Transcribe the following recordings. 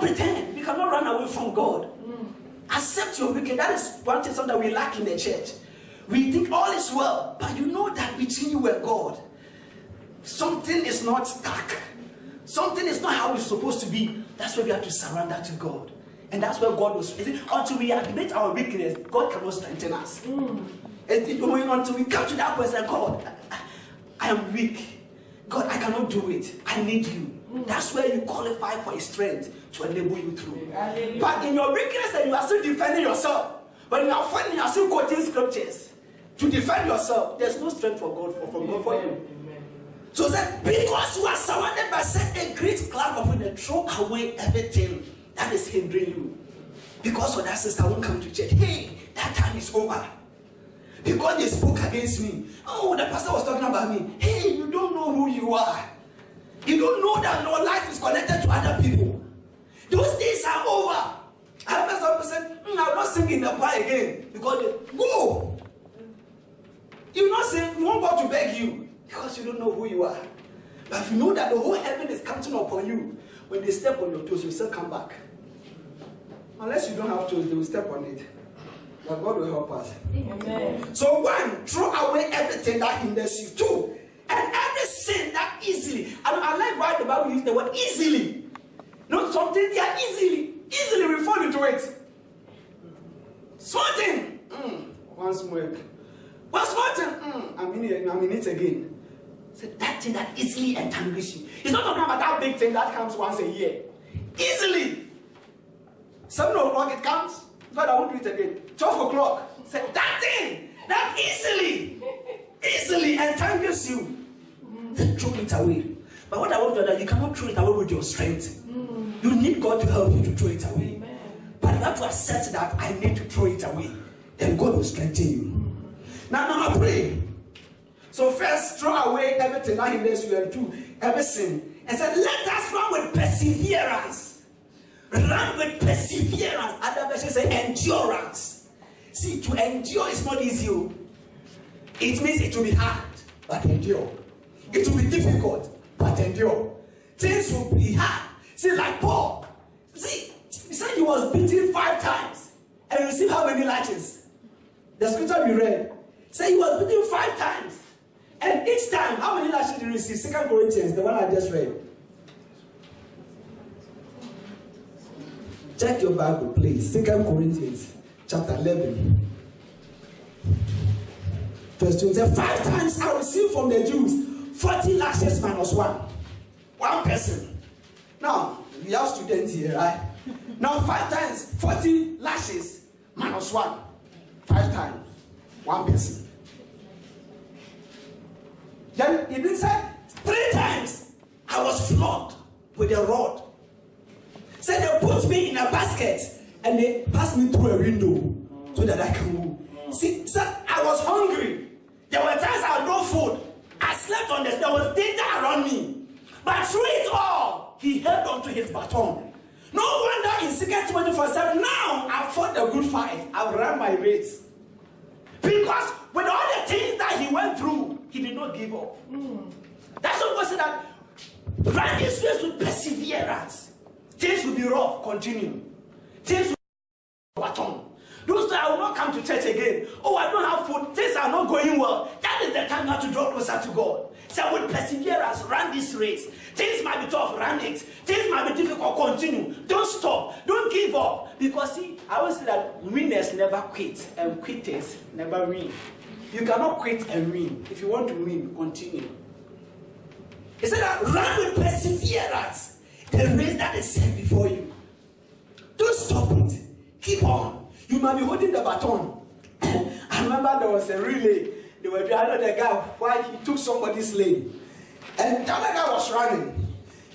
pretend. We cannot run away from God. Accept your wicked. That is one thing that we lack in the church. We think all is well, but you know that between you and God, something is not stuck. Something is not how it's supposed to be. That's why we have to surrender to God. And that's where God was. Until we admit our weakness, God cannot strengthen us. Until we come to that person, God, I am weak. God, I cannot do it. I need you. That's where you qualify for His strength to enable you through. But in your weakness, and you are still defending yourself. When you are fighting, you are still quoting scriptures to defend yourself. There's no strength for God from God for you. So that because you are surrounded by such a great cloud of wind, throw away everything that is hindering you. Because of that, sister won't come to church. Hey, that time is over. Because they spoke against me. Oh, the pastor was talking about me. Hey, you don't know who you are. You don't know that your life is connected to other people. Those days are over. I remember some person, I'm not singing the choir again. Because they go. You not saying, you want God to beg you. Because you don't know who you are. But if you know that the whole heaven is counting upon you, when they step on your toes, you still come back. Unless you don't have toes, they will step on it. But God will help us. Amen. So 1, throw away everything that hinders you. 2, and every sin that easily. I like why the Bible uses the word easily. Not something they are easily we fall into it. Small thing. One smoke. One small thing. I'm in it again. So that thing that easily entangles you. It's not talking about that big thing that comes once a year. Easily. 7 o'clock it comes. God, I won't do it again. 12 o'clock. Say that thing that easily entangles you. Then throw it away. But what I want to do is that you cannot throw it away with your strength. You need God to help you to throw it away. Amen. But you have to accept that I need to throw it away. Then God will strengthen you. Now, number 3. So first, throw away everything that hinders you, and 2, every sin. And said, let us run with perseverance. Run with perseverance. Other versions say endurance. See, to endure is not easy. It means it will be hard, but endure. It will be difficult, but endure. Things will be hard. See, like Paul. See, he said he was beaten 5 times and received how many lashes? The scripture we read said he was beaten 5 times. And each time, how many lashes did he receive? 2 Corinthians, the one I just read. Check your Bible, please. 2 Corinthians, chapter 11. Verse 2 says, 5 times I received from the Jews 40 lashes minus 1. One person. Now, we have students here, right? Now, 5 times 40 lashes minus 1. 5 times. One person. Then he did say 3 times I was flogged with a rod. So they put me in a basket and they passed me through a window so that I can move. See, so I was hungry. There were times I had no food. I slept on this. There was danger around me. But through it all, he held on to his baton. No wonder in 2 Timothy 4:7, now I've fought a good fight. I've run my race. Because with all the things that he went through, he did not give up. That's what was said that run this race with perseverance. Things will be rough, continue. Things will be baton. Those that I will not come to church again. Oh, I don't have food. Things are not going well. That is the time you have to draw closer to God. So with perseverance, run this race. Things might be tough, run it. Things might be difficult, continue. Don't stop. Don't give up. Because see, I always say that winners never quit and quitters never win. You cannot quit and win. If you want to win, continue. He said that run with perseverance the race that is set before you. Don't stop it. Keep on. You might be holding the baton. I remember there was a relay. They were driving the guy while he took somebody's lane. And the other guy was running.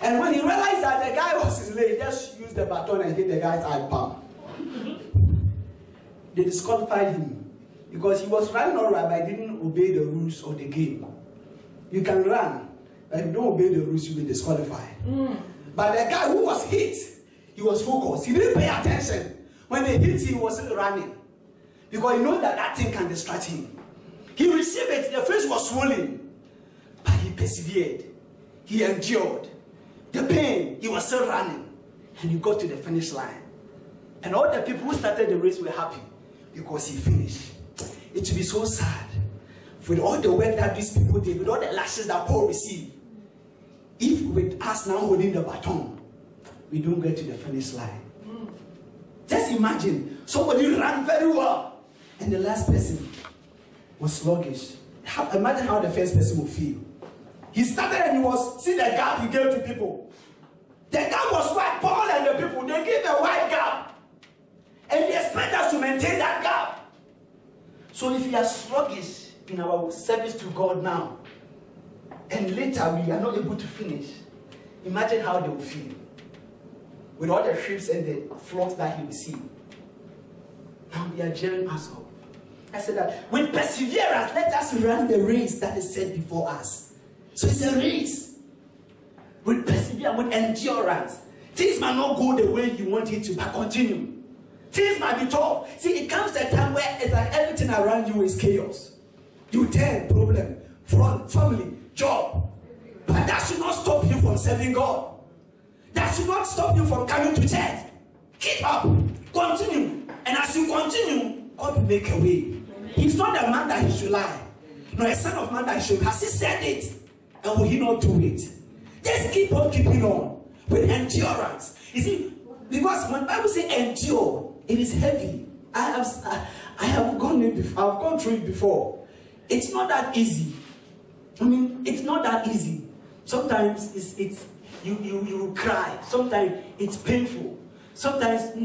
And when he realized that the guy was his lane, he just used the baton and hit the guy's eye palm. They disqualified him. Because he was running all right, but he didn't obey the rules of the game. You can run, but if you don't obey the rules, you'll be disqualified. But the guy who was hit, he was focused. He didn't pay attention. When they hit him, he wasn't running. Because he knows that that thing can distract him. He received it, the face was swollen. But he persevered. He endured. The pain, he was still running. and he got to the finish line. And all the people who started the race were happy because he finished. It would be so sad with all the work that these people did, with all the lashes that Paul received, if with us now holding the baton, we don't get to the finish line. Just imagine, somebody ran very well, and the last person was sluggish. Imagine how the first person would feel. He started and he was, see the gap he gave to people. The gap was wide. Paul and the people, they gave a wide gap. And they expect us to maintain that gap. So if we are sluggish in our service to God now, and later we are not able to finish, imagine how they will feel. With all the ships and the flocks that he received. Now they are jeering us up. I said that with perseverance, let us run the race that is set before us. So it's a race. With perseverance, with endurance. Things might not go the way you want it to, but continue. Things might be tough. See, it comes to a time where it's like everything around you is chaos. You turn problem, front, family, job. But that should not stop you from serving God. That should not stop you from coming to church. Keep up. Continue. And as you continue, God will make a way. He's not a man that he should lie. Nor a son of man that he should. Has he said it? And will he not do it? Just keep on keeping on. With endurance. You see, because when the Bible says endure, it is heavy. I have gone through it before. It's not that easy. I mean, it's not that easy. Sometimes you cry. Sometimes it's painful. Sometimes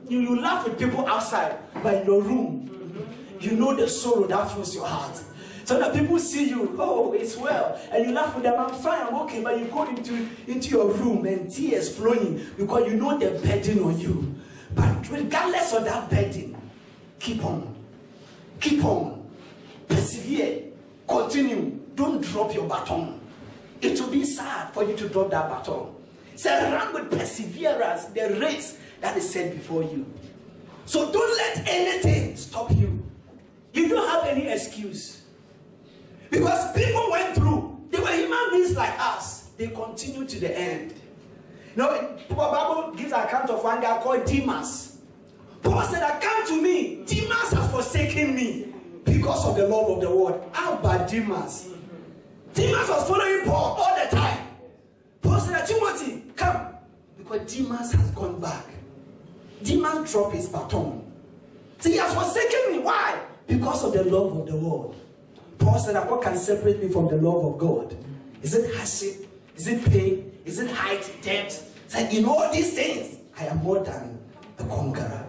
you laugh with people outside, but in your room, you know the sorrow that fills your heart. So that people see you, oh, it's well, and you laugh with them, I'm fine, I'm okay, but you go into your room and tears flowing because you know the burden on you. But regardless of that burden, keep on, persevere, continue, don't drop your baton. It will be sad for you to drop that baton. So run with perseverance the race that is set before you. So don't let anything stop you. You don't have any excuse. Because people went through. They were human beings like us. They continued to the end. You know, the Bible gives an account of one guy called Demas. Paul said, "Come to me. Demas has forsaken me because of the love of the world." How about Demas? Demas was following Paul all the time. Paul said, "Timothy, come." Because Demas has gone back. Demas dropped his baton. So he has forsaken me. Why? Because of the love of the world. Paul said that what can separate me from the love of God? Is it hardship? Is it pain? Is it height, depth? It's like in all these things, I am more than a conqueror.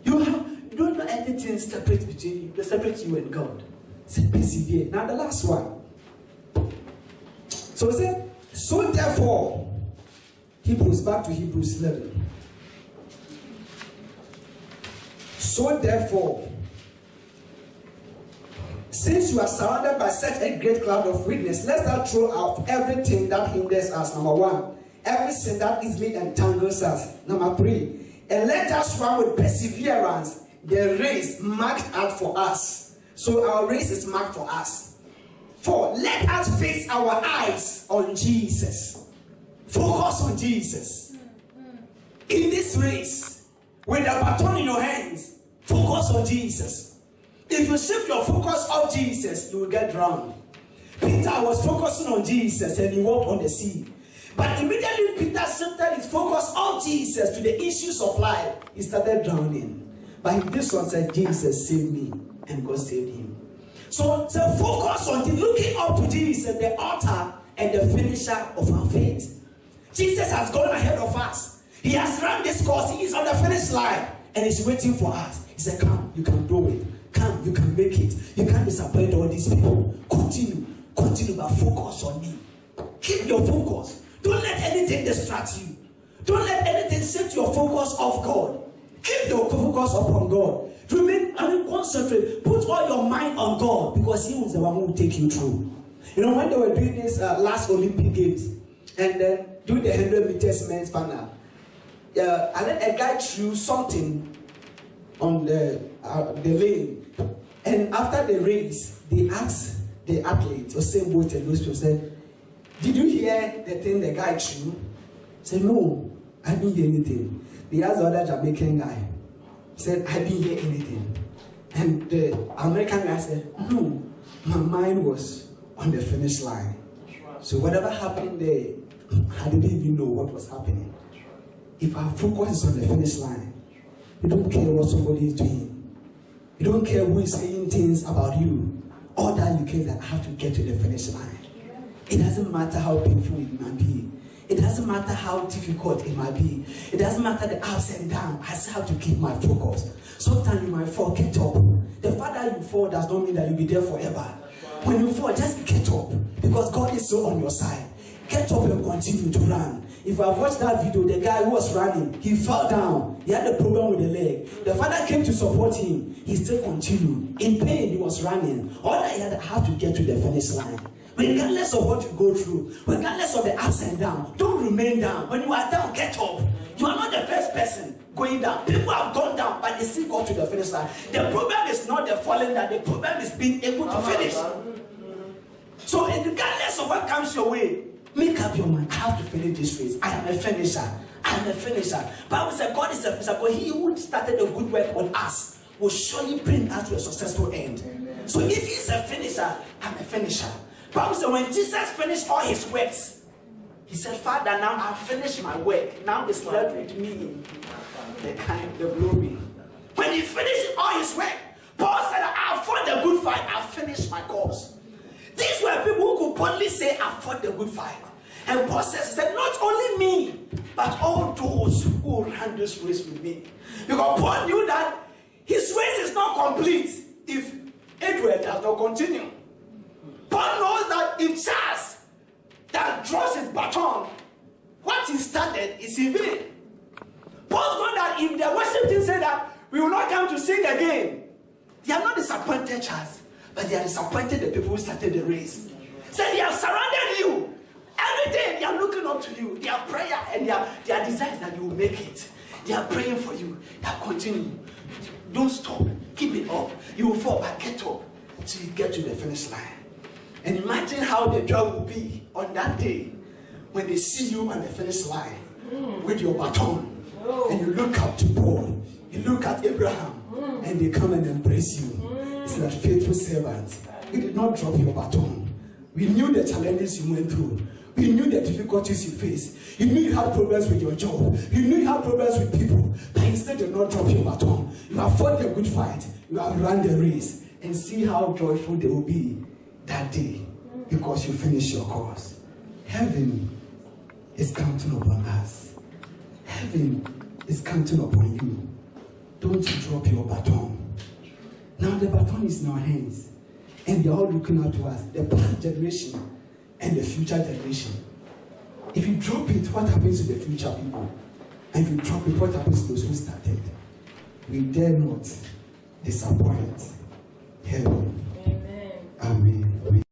You don't let anything separate you and God. Say persevere. Now the last one. So it said, so therefore, back to Hebrews 11. So therefore, since you are surrounded by such a great cloud of witness, let's not throw out everything that hinders us. Number one, everything that easily entangles us. Number three, and let us run with perseverance the race marked out for us. So our race is marked for us. 4, let us fix our eyes on Jesus. Focus on Jesus. In this race, with the baton in your hands, focus on Jesus. If you shift your focus off Jesus, you will get drowned. Peter was focusing on Jesus and he walked on the sea. But immediately Peter shifted his focus on Jesus to the issues of life. He started drowning. But this one said, Jesus saved me, and God saved him. So focus on looking up to Jesus, the author and the finisher of our faith. Jesus has gone ahead of us. He has run this course. He is on the finish line and he's waiting for us. He said, come, you can do it. Come, you can make it. You can't disappoint all these people. Continue, but focus on me. Keep your focus. Don't let anything distract you. Don't let anything set your focus off God. Keep your focus upon God. Concentrate. Put all your mind on God, because He was the one who will take you through. You know, when they were doing this last Olympic Games, and then doing the 100 meters men's final, and then a guy threw something on the lane. And after the race, they asked the athlete, or same boat and those people said, did you hear the thing the guy threw? Said, no, I didn't hear anything. They asked the other Jamaican guy. He said, I didn't hear anything. And the American guy said, no, my mind was on the finish line. So whatever happened there, I didn't even know what was happening. If our focus is on the finish line, you don't care what somebody is doing. You don't care who is saying things about you. All that you care is that I have to get to the finish line. It doesn't matter how painful it might be. It doesn't matter how difficult it might be. It doesn't matter the ups and downs. I still have to keep my focus. Sometimes you might fall, get up. The fact that you fall does not mean that you'll be there forever. When you fall, just get up. Because God is so on your side. Get up and continue to run. If I watched that video, the guy who was running, he fell down. He had a problem with the leg. The father came to support him. He still continued. In pain, he was running. All that he had to have to get to the finish line. Regardless of what you go through, regardless of the ups and downs, don't remain down. When you are down, get up. You are not the first person going down. People have gone down, but they still got to the finish line. The problem is not the falling down. The problem is being able to finish. So regardless of what comes your way, make up your mind. I have to finish this race. I am a finisher. I am a finisher. Bible says God is a finisher. But he who started a good work on us will surely bring us to a successful end. Amen. So if he's a finisher, I'm a finisher. Bible says when Jesus finished all his works, he said, Father, now I've finished my work. Now it's left with me the glory. When he finished all his work, Paul said, I've fought the good fight. I've finished my course. These were people who could boldly say, I fought the good fight. And Paul says, not only me, but all those who ran this race with me. Because Paul knew that his race is not complete if Edward does not continue. Paul knows that if Charles that draws his baton, what he started is in vain. Paul knows that if the worship team say that we will not come to sing again, they are not disappointed Charles, but they are disappointed the people who started the race. So they have surrounded you. Every day they are looking up to you. Their prayer and their desires that you will make it. They are praying for you. They are continuing. Don't stop. Keep it up. You will fall, but get up until you get to the finish line. And imagine how the joy will be on that day when they see you on the finish line with your baton. And you look up to Paul. You look at Abraham. And they come and embrace you. It's that faithful servant. You did not drop your baton. We knew the challenges you went through. We knew the difficulties you faced. You knew you had problems with your job. You knew you had problems with people. But instead did not drop your baton. You have fought the good fight. You have run the race. And see how joyful they will be that day. Because you finished your course. Heaven is counting upon us. Heaven is counting upon you. Don't drop your baton. Now the baton is in our hands. And they're all looking up to us. The past generation and the future generation. If you drop it, what happens to the future people? And if you drop it, what happens to those who started? We dare not disappoint heaven.